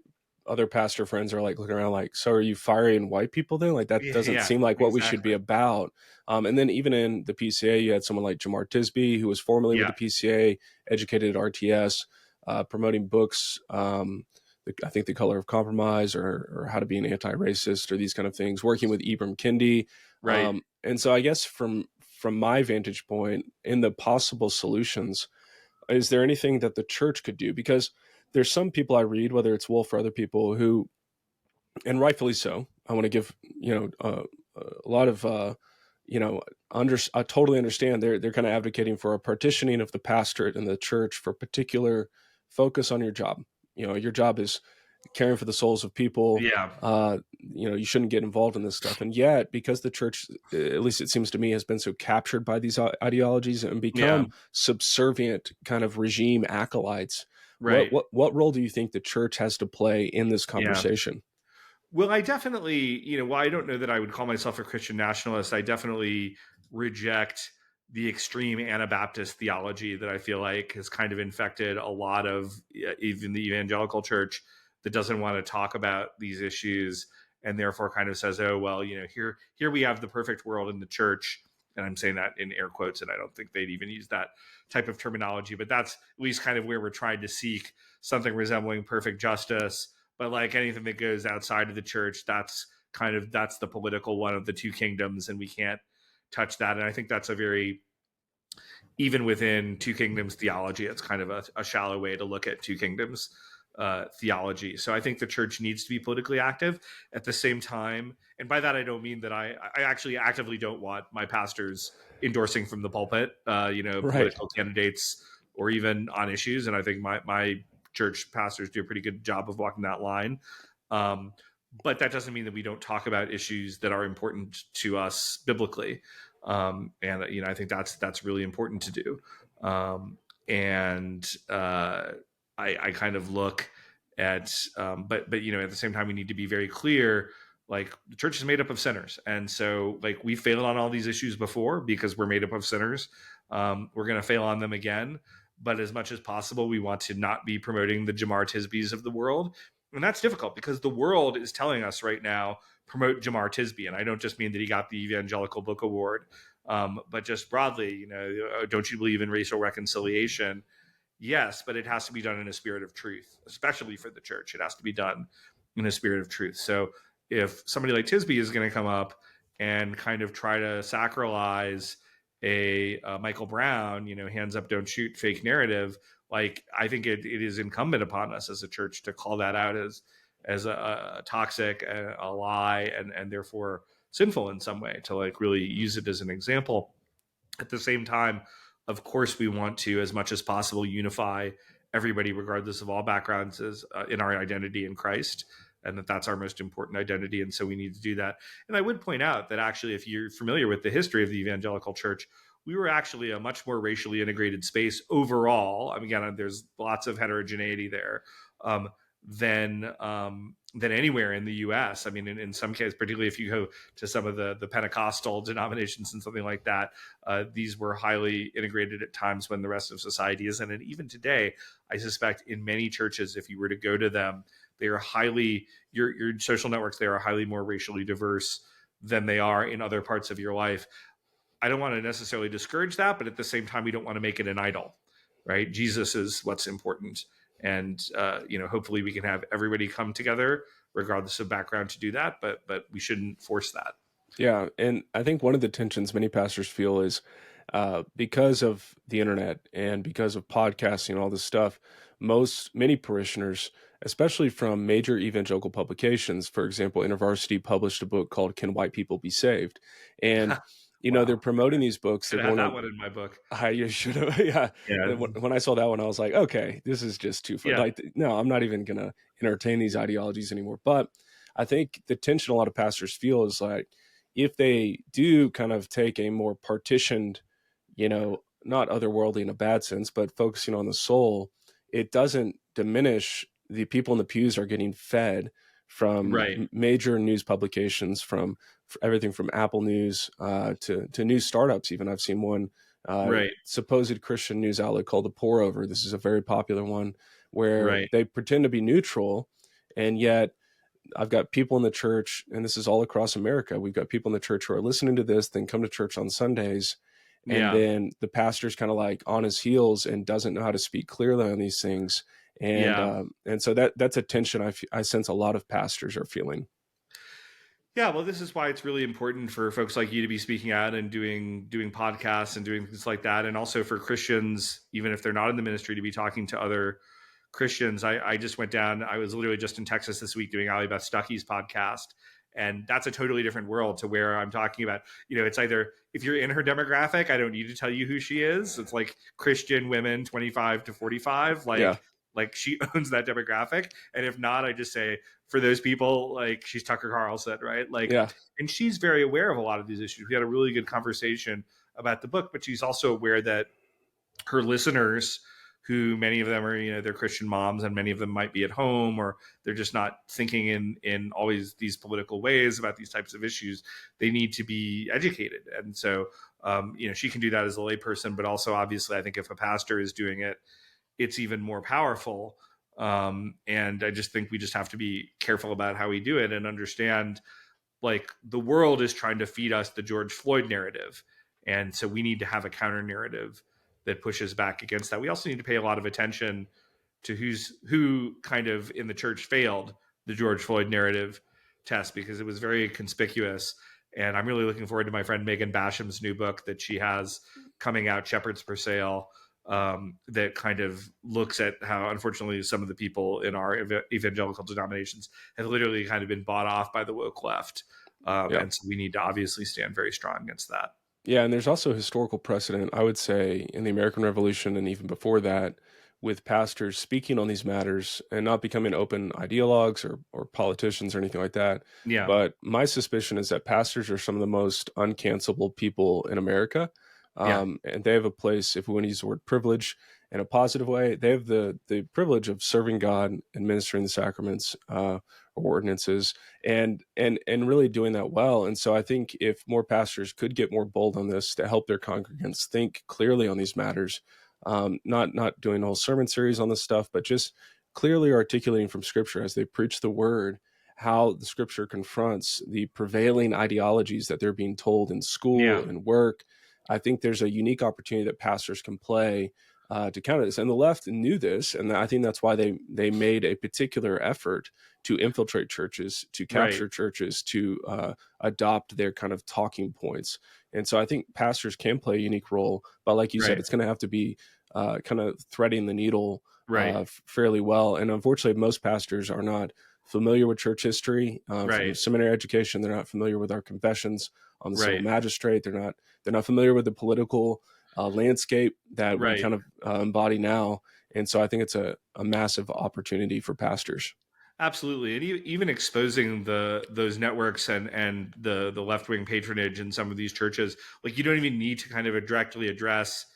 other pastor friends are like looking around like, so are you firing white people then? Like that Yeah, doesn't yeah, seem like what we should be exactly. about. And then even in the PCA, you had someone like Jamar Tisby, who was formerly with Yeah, the PCA, educated at RTS, promoting books. I think The Color of Compromise or How to Be an Anti-Racist or these kind of things, working with Ibram Kendi. right. And so I guess from my vantage point in the possible solutions, is there anything that the church could do? Because there's some people I read, whether it's Wolf or other people who, and rightfully so, I want to give, a lot of I totally understand they're kind of advocating for a partitioning of the pastorate and the church for particular focus on your job. Your job is caring for the souls of people. Yeah. You shouldn't get involved in this stuff. And yet, because the church, at least it seems to me, has been so captured by these ideologies and Yeah. become subservient kind of regime acolytes, what Right. what what role do you think the church has to play in this Yeah. conversation? Well, I definitely, while I don't know that I would call myself a Christian nationalist, I definitely reject the extreme Anabaptist theology that I feel like has kind of infected a lot of even the evangelical church that doesn't want to talk about these issues and therefore kind of says, "Oh, well, here we have the perfect world in the church." And I'm saying that in air quotes, and I don't think they'd even use that type of terminology, but that's at least kind of where we're trying to seek something resembling perfect justice. But like anything that goes outside of the church, that's the political one of the two kingdoms, and we can't touch that. And I think that's a very, even within two kingdoms theology, it's kind of a shallow way to look at two kingdoms theology. So I think the church needs to be politically active at the same time. And by that, I don't mean that I actually actively don't want my pastors endorsing from the pulpit, Right. political candidates or even on issues. And I think my church pastors do a pretty good job of walking that line. Um, but that doesn't mean that we don't talk about issues that are important to us biblically. And I think that's really important to do. And I kind of look at, but at the same time, we need to be very clear. Like the church is made up of sinners, and so like we failed on all these issues before because we're made up of sinners. We're going to fail on them again. But as much as possible, we want to not be promoting the Jamar Tisbys of the world, and that's difficult because the world is telling us right now promote Jamar Tisby, and I don't just mean that he got the Evangelical Book Award, but just broadly, don't you believe in racial reconciliation? Yes, but it has to be done in a spirit of truth, especially for the church. It has to be done in a spirit of truth. So if somebody like Tisby is going to come up and kind of try to sacralize a Michael Brown, hands up, don't shoot fake narrative, like I think it is incumbent upon us as a church to call that out as a toxic, a lie, and therefore sinful in some way, to like really use it as an example. At the same time, of course, we want to, as much as possible, unify everybody, regardless of all backgrounds, in our identity in Christ, and that's our most important identity. And so we need to do that. And I would point out that actually, if you're familiar with the history of the evangelical church, we were actually a much more racially integrated space overall. I mean, again, there's lots of heterogeneity there. Um, than anywhere in the U.S. I mean, in some cases, particularly if you go to some of the Pentecostal denominations and something like that, these were highly integrated at times when the rest of society isn't. And even today, I suspect in many churches, if you were to go to them, they are highly, your social networks, they are highly more racially diverse than they are in other parts of your life. I don't want to necessarily discourage that, but at the same time, we don't want to make it an idol, right? Jesus is what's important. And, hopefully we can have everybody come together regardless of background to do that, but we shouldn't force that. Yeah, and I think one of the tensions many pastors feel is because of the internet and because of podcasting and all this stuff, many parishioners, especially from major evangelical publications, for example, InterVarsity published a book called "Can White People Be Saved?" And they're Wow. promoting these books. They're Should have going that on. one in my book. You should have. Yeah. Yeah. And when I saw that one, I was like, okay, this is just too far. Yeah. Like, no, I'm not even gonna entertain these ideologies anymore. But I think the tension a lot of pastors feel is like, if they do kind of take a more partitioned, not otherworldly in a bad sense, but focusing on the soul, it doesn't diminish the people in the pews are getting fed from Right. major news publications, from everything from Apple News to news startups. Even I've seen one Right. supposed Christian news outlet called the Pour Over. This is a very popular one where Right. they pretend to be neutral, and yet I've got people in the church, and this is all across America. We've got people in the church who are listening to this, then come to church on Sundays, and Yeah. then the pastor's kind of like on his heels and doesn't know how to speak clearly on these things, Yeah. and so that's a tension I sense a lot of pastors are feeling. Yeah, well, this is why it's really important for folks like you to be speaking out and doing podcasts and doing things like that, and also for Christians, even if they're not in the ministry, to be talking to other Christians. I just went down. I was literally just in Texas this week doing Ali Beth Stuckey's podcast, And that's a totally different world to where I'm talking about, it's either if you're in her demographic, I don't need to tell you who she is. It's like Christian women 25 to 45, Yeah. like she owns that demographic. And if not, I just say for those people, like she's Tucker Carlson, right? Like, Yeah. and she's very aware of a lot of these issues. We had a really good conversation about the book, but she's also aware that her listeners, who many of them are, they're Christian moms, and many of them might be at home, or they're just not thinking in always these political ways about these types of issues. They need to be educated. And so she can do that as a layperson, but also obviously I think if a pastor is doing it, it's even more powerful. And I just think we just have to be careful about how we do it and understand, like, the world is trying to feed us the George Floyd narrative. And so we need to have a counter narrative that pushes back against that. We also need to pay a lot of attention to who kind of in the church failed the George Floyd narrative test, because it was very conspicuous. And I'm really looking forward to my friend Megan Basham's new book that she has coming out, Shepherds for Sale, that kind of looks at how, unfortunately, some of the people in our evangelical denominations have literally kind of been bought off by the woke left. Yeah. And so we need to obviously stand very strong against that. Yeah, and there's also historical precedent, I would say, in the American Revolution and even before that, with pastors speaking on these matters and not becoming open ideologues or politicians or anything like that. Yeah. But my suspicion is that pastors are some of the most uncancelable people in America. Yeah. And they have a place, if we want to use the word privilege in a positive way, they have the privilege of serving God, administering the sacraments or ordinances, and really doing that well. And so I think if more pastors could get more bold on this to help their congregants think clearly on these matters, not doing a whole sermon series on this stuff, but just clearly articulating from Scripture as they preach the word how the Scripture confronts the prevailing ideologies that they're being told in school Yeah. and work. I think there's a unique opportunity that pastors can play to counter this. And the left knew this, and I think that's why they made a particular effort to infiltrate churches, to Right. capture churches, to adopt their kind of talking points. And so I think pastors can play a unique role, but like you said, Right. it's going to have to be kind of threading the needle Right. fairly well. And unfortunately, most pastors are not familiar with church history from Right. seminary education. They're not familiar with our confessions on the civil Right. magistrate. They're not familiar with the political landscape that we Right. kind of embody now. And so I think it's a massive opportunity for pastors. Absolutely. And even exposing those networks and the left-wing patronage in some of these churches, like, you don't even need to kind of directly address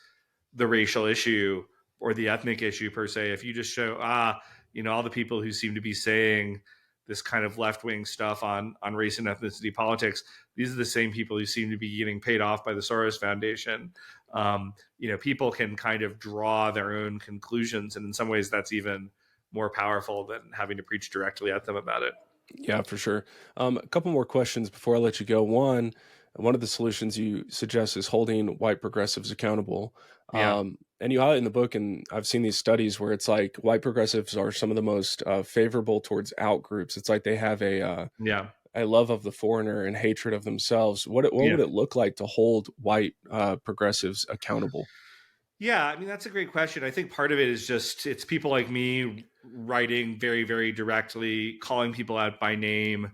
the racial issue or the ethnic issue per se. If you just show, all the people who seem to be saying this kind of left-wing stuff on race and ethnicity politics, these are the same people who seem to be getting paid off by the Soros Foundation. People can kind of draw their own conclusions, and in some ways that's even more powerful than having to preach directly at them about it. Yeah, for sure. A couple more questions before I let you go. One of the solutions you suggest is holding white progressives accountable. Yeah. And you highlight in the book, and I've seen these studies where it's like white progressives are some of the most favorable towards out groups. It's like they have Yeah. a love of the foreigner and hatred of themselves. What Yeah. would it look like to hold white progressives accountable? Yeah, I mean, that's a great question. I think part of it is just it's people like me writing very, very directly, calling people out by name,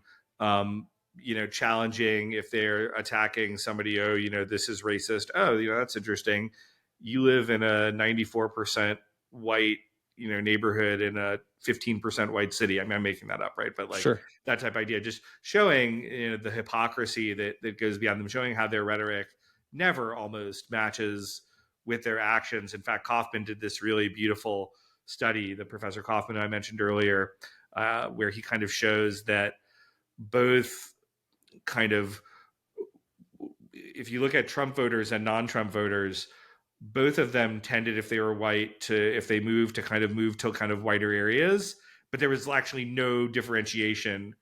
challenging if they're attacking somebody. Oh, this is racist. Oh, that's interesting. You live in a 94% white, neighborhood in a 15% white city. I mean, I'm making that up, right? But like Sure. that type of idea, just showing the hypocrisy that goes beyond them, showing how their rhetoric never almost matches with their actions. In fact, Kaufman did this really beautiful study, the Professor Kaufman I mentioned earlier, where he kind of shows that both kind of, if you look at Trump voters and non-Trump voters, both of them tended, if they were white, if they moved to kind of whiter areas, but there was actually no differentiation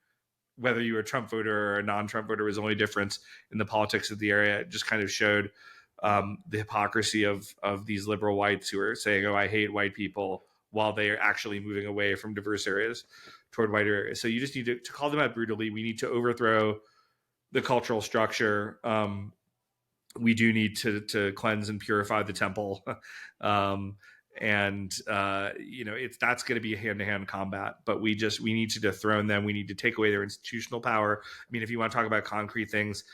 whether you were a Trump voter or a non-Trump voter. Was the only difference in the politics of the area. It just kind of showed the hypocrisy of these liberal whites who are saying, "Oh, I hate white people," while they are actually moving away from diverse areas toward whiter areas. So you just need to call them out brutally. We need to overthrow the cultural structure. We do need to cleanse and purify the temple. And it's that's going to be hand-to-hand combat. But we need to dethrone them. We need to take away their institutional power. I mean, if you want to talk about concrete things,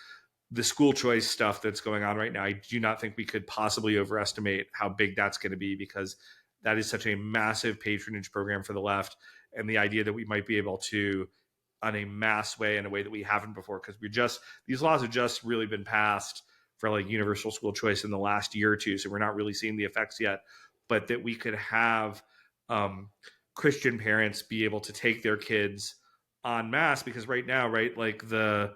the school choice stuff that's going on right now, I do not think we could possibly overestimate how big that's going to be, because that is such a massive patronage program for the left. And the idea that we might be able to, on a mass way, in a way that we haven't before, because these laws have just really been passed for like universal school choice in the last year or two, so we're not really seeing the effects yet. But that we could have um, Christian parents be able to take their kids en masse, because right now, right, like the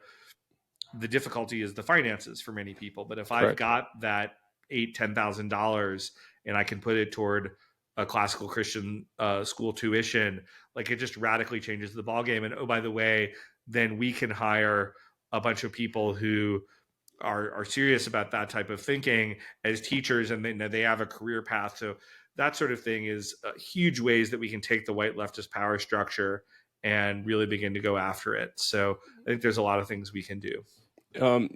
difficulty is the finances for many people. But if I've Correct. got that $8,000-$10,000 and I can put it toward a classical Christian school tuition, like it just radically changes the ballgame. And oh, by the way, then we can hire a bunch of people who are serious about that type of thinking as teachers, and they have a career path. So that sort of thing is huge ways that we can take the white leftist power structure and really begin to go after it. So I think there's a lot of things we can do.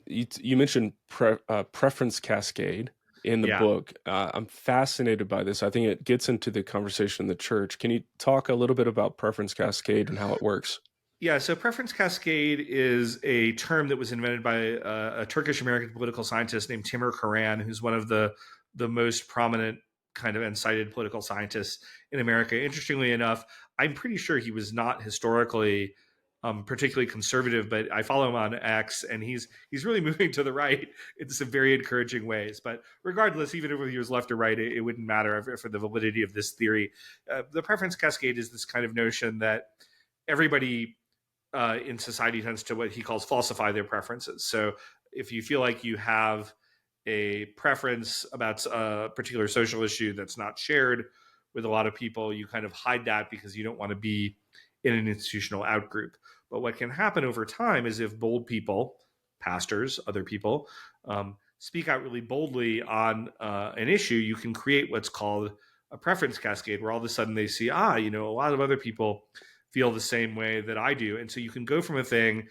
You mentioned preference cascade in the Yeah. book. I'm fascinated by this. I think it gets into the conversation in the church. Can you talk a little bit about preference cascade and how it works? Yeah, so preference cascade is a term that was invented by a Turkish American political scientist named Timur Kuran, who's one of the most prominent kind of and cited political scientists in America. Interestingly enough, I'm pretty sure he was not historically particularly conservative, but I follow him on X, and he's really moving to the right in some very encouraging ways. But regardless, even if he was left or right, it wouldn't matter for the validity of this theory. The preference cascade is this kind of notion that everybody in society tends to what he calls falsify their preferences. So if you feel like you have a preference about a particular social issue that's not shared with a lot of people, you kind of hide that because you don't want to be in an institutional outgroup. But what can happen over time is if bold people, pastors, other people, speak out really boldly on an issue, you can create what's called a preference cascade, where all of a sudden they see, a lot of other people feel the same way that I do. And so you can go from a thing,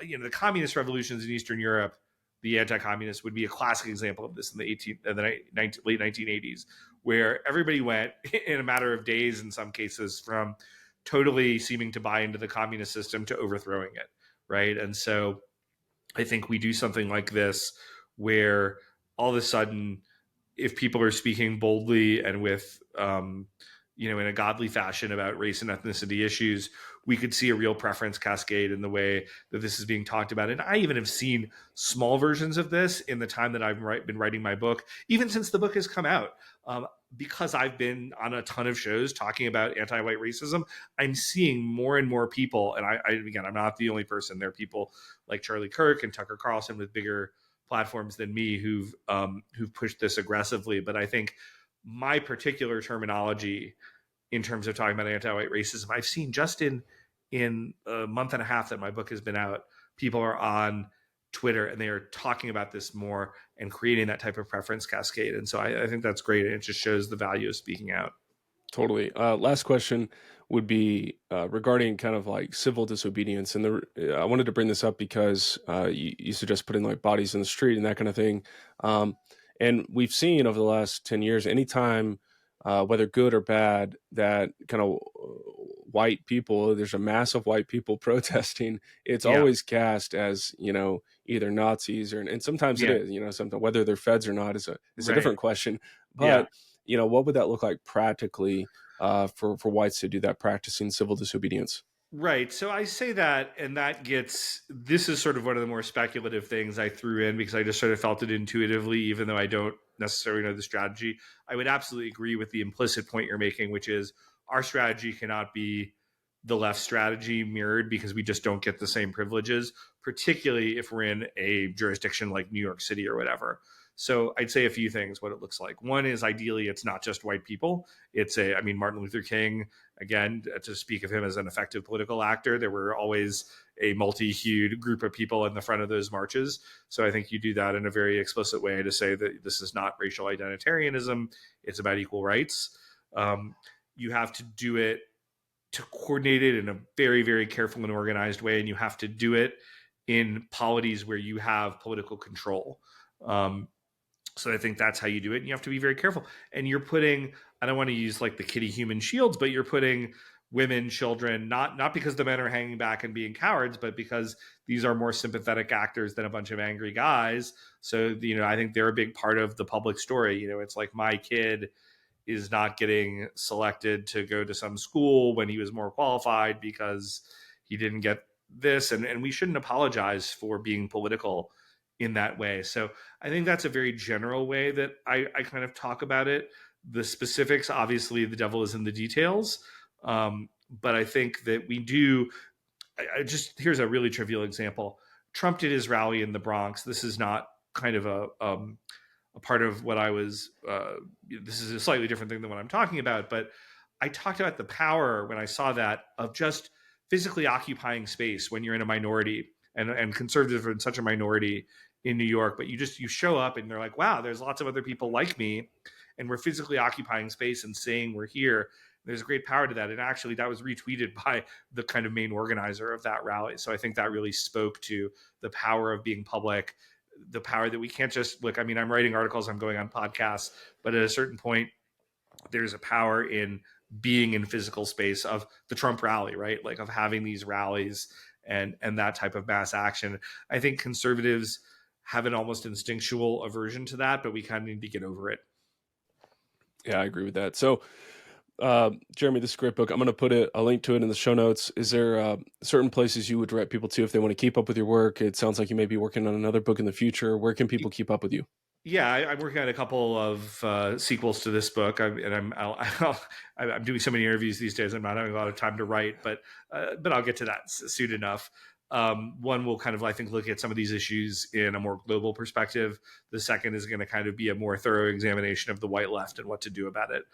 the communist revolutions in Eastern Europe, the anti-communists would be a classic example of this in the late 1980s, where everybody went in a matter of days, in some cases, from totally seeming to buy into the communist system to overthrowing it, right? And so I think we do something like this, where all of a sudden, if people are speaking boldly and with in a godly fashion about race and ethnicity issues, we could see a real preference cascade in the way that this is being talked about. And I even have seen small versions of this in the time that I've been writing my book, even since the book has come out. Because I've been on a ton of shows talking about anti-white racism, I'm seeing more and more people, and again, I'm not the only person. There are people like Charlie Kirk and Tucker Carlson with bigger platforms than me who've pushed this aggressively. But I think my particular terminology in terms of talking about anti-white racism, I've seen just in a month and a half that my book has been out, people are on Twitter and they are talking about this more and creating that type of preference cascade. And so I think that's great. And it just shows the value of speaking out. Totally. Last question would be regarding kind of like civil disobedience, and I wanted to bring this up because you suggest putting like bodies in the street and that kind of thing. Um, and we've seen over the last 10 years, anytime, whether good or bad, that kind of white people, there's a mass of white people protesting, it's Yeah. always cast as, either Nazis and sometimes it Yeah. is, something, whether they're feds or not is a Right. different question. Yeah. But what would that look like practically for whites to do that, practicing civil disobedience? Right. So I say that, and this is sort of one of the more speculative things I threw in because I just sort of felt it intuitively, even though I don't necessarily know the strategy. I would absolutely agree with the implicit point you're making, which is our strategy cannot be the left strategy mirrored, because we just don't get the same privileges, particularly if we're in a jurisdiction like New York City or whatever. So I'd say a few things, what it looks like. One is, ideally, it's not just white people. Martin Luther King, again, to speak of him as an effective political actor, there were always a multi-hued group of people in the front of those marches. So I think you do that in a very explicit way to say that this is not racial identitarianism, it's about equal rights. You have to do it to coordinate it in a very, very careful and organized way, and you have to do it in polities where you have political control. Um, So I think that's how you do it. And you have to be very careful. And you're putting, I don't want to use like the kitty human shields, but you're putting women, children, not because the men are hanging back and being cowards, but because these are more sympathetic actors than a bunch of angry guys. So, I think they're a big part of the public story. It's like my kid is not getting selected to go to some school when he was more qualified because he didn't get this. And we shouldn't apologize for being political in that way. So I think that's a very general way that I kind of talk about it. The specifics, obviously, the devil is in the details. But I think that we do. Here's a really trivial example. Trump did his rally in the Bronx. This is not kind of a part of what I was. This is a slightly different thing than what I'm talking about. But I talked about the power when I saw that of just physically occupying space when you're in a minority, and conservatives are in such a minority in New York. But you show up and they're like, wow, there's lots of other people like me, and we're physically occupying space and saying we're here. There's great power to that. And actually that was retweeted by the kind of main organizer of that rally. So I think that really spoke to the power of being public, the power that we can't just look. I mean, I'm writing articles, I'm going on podcasts, but at a certain point, there's a power in being in physical space, of the Trump rally, right? Like of having these rallies and that type of mass action. I think conservatives have an almost instinctual aversion to that, but we kind of need to get over it. Yeah, I agree with that. So, Jeremy, this is a great book. I'm going to put a link to it in the show notes. Is there certain places you would direct people to if they want to keep up with your work? It sounds like you may be working on another book in the future. Where can people keep up with you? Yeah, I'm working on a couple of sequels to this book, I'm doing so many interviews these days. I'm not having a lot of time to write, but I'll get to that soon enough. One will kind of, I think, look at some of these issues in a more global perspective. The second is going to kind of be a more thorough examination of the white left and what to do about it.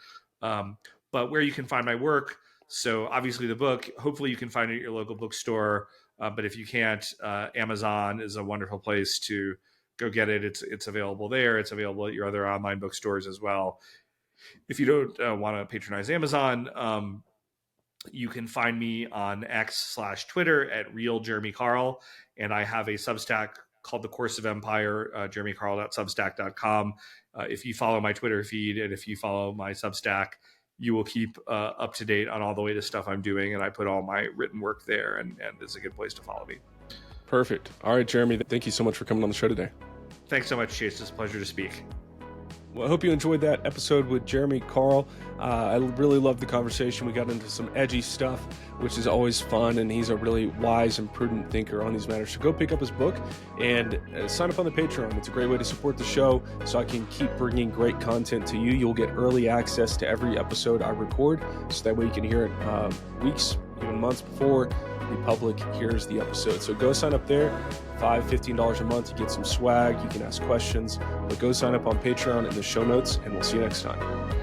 But where you can find my work, so obviously the book, hopefully you can find it at your local bookstore. But if you can't, Amazon is a wonderful place to go get it. It's available there. It's available at your other online bookstores as well. If you don't want to patronize Amazon, you can find me on X/Twitter at Real Jeremy Carl, and I have a Substack called The Course of Empire, jeremycarl.substack.com. If you follow my Twitter feed and if you follow my Substack, you will keep up to date on all the latest stuff I'm doing, and I put all my written work there, and it's a good place to follow me. Perfect. All right, Jeremy, thank you so much for coming on the show today. Thanks so much, Chase. It's a pleasure to speak. Well, I hope you enjoyed that episode with Jeremy Carl. I really loved the conversation. We got into some edgy stuff, which is always fun, and he's a really wise and prudent thinker on these matters. So go pick up his book and sign up on the Patreon. It's a great way to support the show so I can keep bringing great content to you. You'll get early access to every episode I record, so that way you can hear it weeks, even months before the public hears the episode. So go sign up there. $15 a month. You get some swag. You can ask questions. But go sign up on Patreon in the show notes, and we'll see you next time.